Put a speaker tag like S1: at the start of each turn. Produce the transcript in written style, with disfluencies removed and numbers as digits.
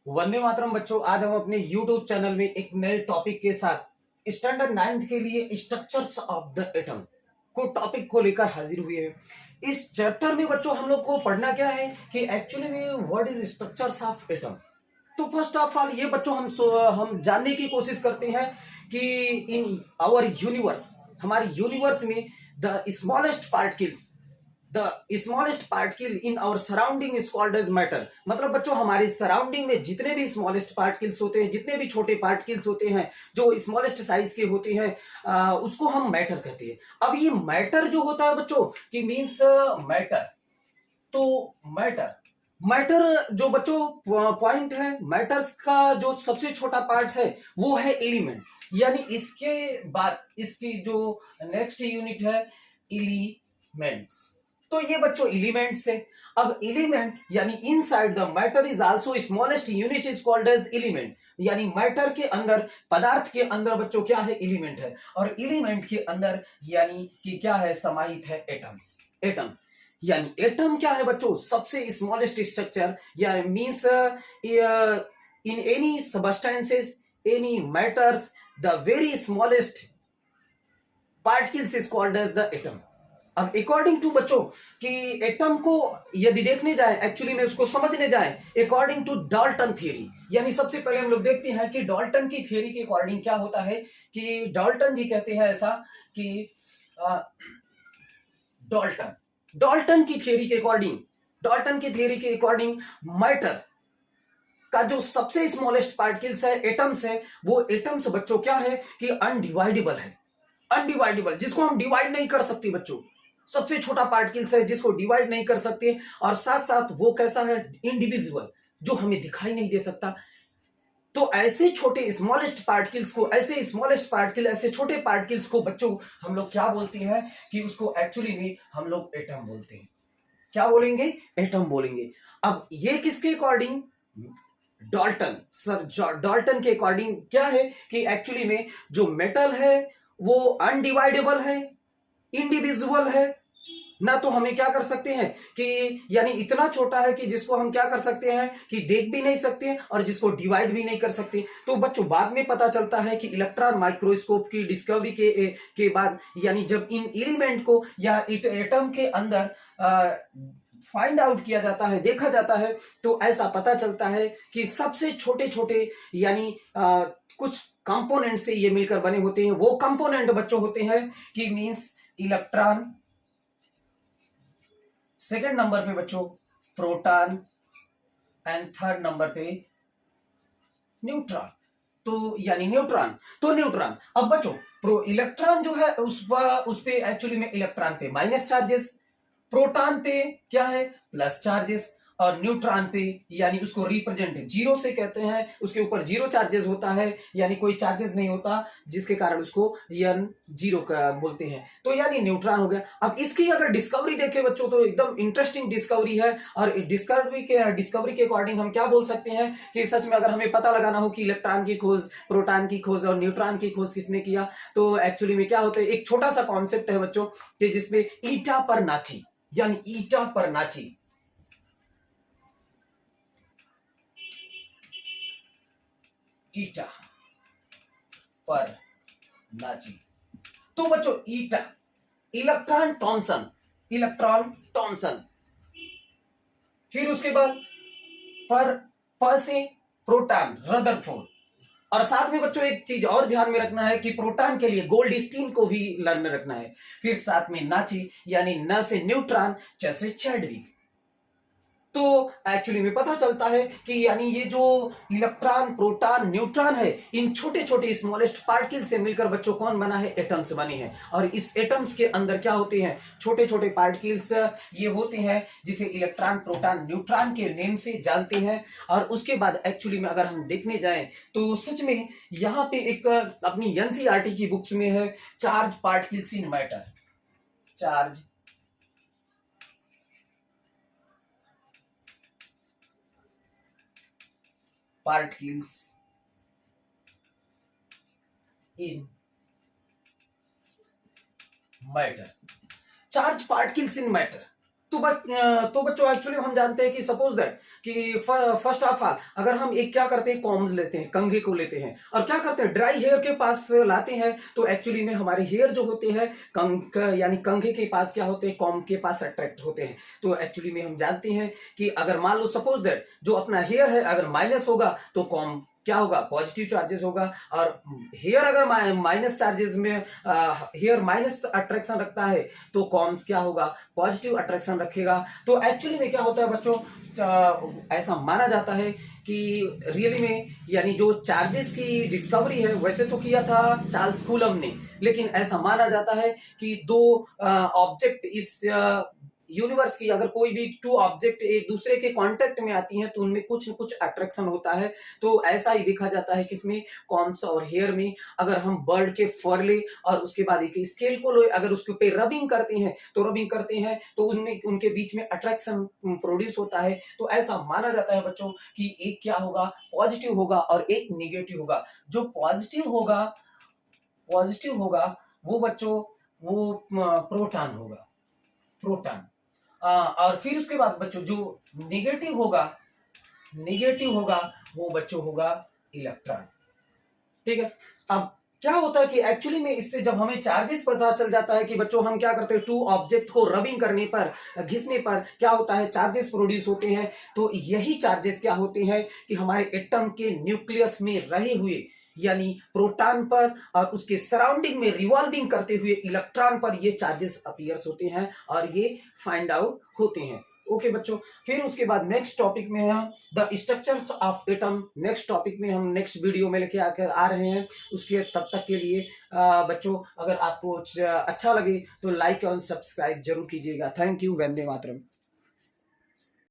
S1: वंदे मातरम बच्चों। आज हम अपने YouTube चैनल में एक नए टॉपिक के साथ स्टैंडर्ड 9th के लिए स्ट्रक्चर्स ऑफ द एटम को टॉपिक को लेकर हाजिर हुए हैं। इस चैप्टर में बच्चों हम लोग को पढ़ना क्या है कि एक्चुअली में what is structures of atom. तो फर्स्ट ऑफ ऑल ये बच्चों हम जानने की कोशिश करते हैं कि इन आवर यूनिवर्स, हमारे यूनिवर्स में the smallest particles, the smallest particle in our surrounding is called as matter. मतलब बच्चों हमारे सराउंडिंग में जितने भी स्मॉलेस्ट पार्टिकल्स होते हैं, जितने भी छोटे पार्टिकल्स होते हैं जो स्मॉलेस्ट साइज के होते हैं, उसको हम मैटर कहते हैं। अब ये मैटर जो होता है बच्चों कि मीन्स मैटर, तो मैटर मैटर जो बच्चों पॉइंट है, मैटर्स का जो सबसे छोटा पार्ट है वो है एलिमेंट। यानी इसके बाद इसकी जो नेक्स्ट यूनिट है एलिमेंट्स। तो ये बच्चों एलिमेंट्स है। अब एलिमेंट यानी inside the matter is also smallest unit is called as element. यानी मैटर के अंदर, पदार्थ के अंदर बच्चों क्या है, एलिमेंट है। और एलिमेंट के अंदर यानी कि क्या है, समाहित है एटम्स। एटम यानी एटम क्या है बच्चों, सबसे स्मॉलेस्ट स्ट्रक्चर या means in any substances, any matters, the very smallest particles is called as the atom. अब अकॉर्डिंग टू बच्चों कि एटम को यदि देखने जाए, एक्चुअली में उसको समझने जाए अकॉर्डिंग टू डाल्टन थ्योरी, यानी सबसे पहले हम लोग देखते हैं कि डाल्टन की थ्योरी के अकॉर्डिंग क्या होता है कि डाल्टन जी कहते हैं ऐसा कि डाल्टन डाल्टन की थ्योरी के अकॉर्डिंग, डाल्टन की थ्योरी के अकॉर्डिंग मैटर का जो सबसे स्मॉलेस्ट पार्टिकल्स है, एटम्स है, वो एटम्स बच्चों क्या है कि अनडिवाइडेबल है। अनडिवाइडेबल जिसको हम डिवाइड नहीं कर सकते बच्चों, सबसे छोटा पार्टिकल्स है जिसको डिवाइड नहीं कर सकते। और साथ साथ वो कैसा है, इंडिविजुअल, जो हमें दिखाई नहीं दे सकता। तो ऐसे छोटे स्मॉलेस्ट पार्टिकल्स को, ऐसे स्मॉलेस्ट पार्टिकल, ऐसे छोटे पार्टिकल्स को बच्चों हम लोग क्या बोलते हैं कि उसको एक्चुअली में हम लोग एटम बोलते हैं। क्या बोलेंगे, एटम बोलेंगे। अब ये किसके अकॉर्डिंग, डाल्टन सर, डाल्टन के अकॉर्डिंग क्या है कि एक्चुअली में जो मेटल है वो अनडिवाइडेबल है, इंडिविजुअल है ना। तो हमें क्या कर सकते हैं कि यानी इतना छोटा है कि जिसको हम क्या कर सकते हैं कि देख भी नहीं सकते और जिसको डिवाइड भी नहीं कर सकते। तो बच्चों बाद में पता चलता है कि इलेक्ट्रॉन माइक्रोस्कोप की डिस्कवरी के बाद, यानी जब इन एलिमेंट को या एटम के अंदर फाइंड आउट किया जाता है, देखा जाता है, तो ऐसा पता चलता है कि सबसे छोटे छोटे यानी कुछ कंपोनेंट से ये मिलकर बने होते हैं। वो कंपोनेंट बच्चों होते हैं कि मींस इलेक्ट्रॉन, सेकंड नंबर पे बच्चों प्रोटॉन, एंड थर्ड नंबर पे न्यूट्रॉन। तो यानी न्यूट्रॉन, तो न्यूट्रॉन। अब बच्चों प्रो इलेक्ट्रॉन जो है उस पे एक्चुअली में इलेक्ट्रॉन पे माइनस चार्जेस, प्रोटॉन पे क्या है, प्लस चार्जेस, और न्यूट्रॉन पे यानी उसको रिप्रेजेंट जीरो से कहते हैं, उसके ऊपर जीरो चार्जेस होता है, यानी कोई चार्जेस नहीं होता, जिसके कारण उसको यन जीरो का बोलते हैं। तो यानी न्यूट्रॉन हो गया। अब इसकी अगर डिस्कवरी देखें बच्चों तो एकदम इंटरेस्टिंग डिस्कवरी है। और डिस्कवरी के अकॉर्डिंग हम क्या बोल सकते हैं कि सच में अगर हमें पता लगाना हो कि इलेक्ट्रॉन की खोज, प्रोटॉन की खोज और न्यूट्रॉन की खोज किसने किया, तो एक्चुअली में क्या होता है, एक छोटा सा कॉन्सेप्ट है बच्चों कि जिसमें ईटा पर नाची, यानी ईटा पर नाची, ईटा पर नाची। तो बच्चों ईटा, इलेक्ट्रॉन थॉमसन, इलेक्ट्रॉन थॉमसन। फिर उसके बाद पर से प्रोटॉन, रदरफोर्ड। और साथ में बच्चों एक चीज और ध्यान में रखना है कि प्रोटॉन के लिए गोल्डस्टीन को भी लर्न में रखना है। फिर साथ में नाची यानी न से न्यूट्रॉन, जैसे चैडविक। तो एक्चुअली में पता चलता है कि यानी ये जो इलेक्ट्रॉन, प्रोटॉन, न्यूट्रॉन है, इन छोटे छोटे स्मॉलेस्ट पार्टिकल से मिलकर बच्चों कौन बना है, एटम्स बने हैं। और इस एटम्स के अंदर क्या होते हैं, छोटे छोटे पार्टिकल्स ये होते हैं जिसे इलेक्ट्रॉन, प्रोटॉन, न्यूट्रॉन के नेम से जानते हैं। और उसके बाद एक्चुअली में अगर हम देखने जाएं तो सच में यहाँ पे एक अपनी एनसीईआरटी की बुक्स में है, charge particles in matter, charge particles in matter, charge particles in matter. तो बच्चों एक्चुअली हम जानते हैं कि सपोज दैट कि फर्स्ट ऑफ ऑल अगर हम एक क्या करते हैं, कॉम्ब लेते हैं, कंघे को लेते हैं और क्या करते हैं, ड्राई हेयर के पास लाते हैं, तो एक्चुअली में हमारे हेयर जो होते हैं यानी कंघे के पास क्या होते हैं, कॉम्ब के पास अट्रैक्ट होते हैं। तो एक्चुअली में हम जानते हैं कि अगर मान लो सपोज दैट जो अपना हेयर है अगर माइनस होगा तो कॉम्ब क्या होगा, पॉजिटिव चार्जेस होगा, और हेयर अगर माइनस चार्जेस में हेयर माइनस अट्रैक्शन रखता है तो कॉम्स क्या होगा, पॉजिटिव अट्रैक्शन रखेगा। तो एक्चुअली में क्या होता है बच्चों, ऐसा माना जाता है कि रियली में यानी जो चार्जेस की डिस्कवरी है वैसे तो किया था चार्ल्स कूलम ने, लेकिन ऐसा माना जाता है कि दो ऑब्जेक्ट इस यूनिवर्स की अगर कोई भी टू ऑब्जेक्ट एक दूसरे के कांटेक्ट में आती हैं तो उनमें कुछ न कुछ अट्रैक्शन होता है। तो ऐसा ही देखा जाता है किसमें, कॉम्स और हेयर में। अगर हम बर्ड के फर ले और उसके बाद एक स्केल को ले, अगर उसके ऊपर रबिंग करते हैं तो उनमें उनके बीच में अट्रैक्शन प्रोड्यूस होता है। तो ऐसा माना जाता है बच्चों कि एक क्या होगा, पॉजिटिव होगा और एक निगेटिव होगा। जो पॉजिटिव होगा वो बच्चों वो प्रोटॉन। और फिर उसके बाद बच्चों जो निगेटिव होगा वो बच्चों होगा इलेक्ट्रॉन। ठीक है। अब क्या होता है कि एक्चुअली में इससे जब हमें चार्जेस पता चल जाता है कि बच्चों हम क्या करते हैं, टू ऑब्जेक्ट को रबिंग करने पर, घिसने पर क्या होता है, चार्जेस प्रोड्यूस होते हैं। तो यही चार्जेस क्या होते हैं कि हमारे एटम के न्यूक्लियस में रहे हुए यानी प्रोटॉन पर और उसके सराउंडिंग में रिवॉल्विंग करते हुए इलेक्ट्रॉन पर ये चार्जेस अपीयर्स होते हैं और ये फाइंड आउट होते हैं। ओके बच्चों, फिर उसके बाद नेक्स्ट टॉपिक में हम the structures of atom, next topic में हम नेक्स्ट वीडियो में लेके आकर आ रहे हैं। उसके तब तक के लिए बच्चों अगर आपको अच्छा लगे तो लाइक और सब्सक्राइब जरूर कीजिएगा। Thank you, Vande Mataram.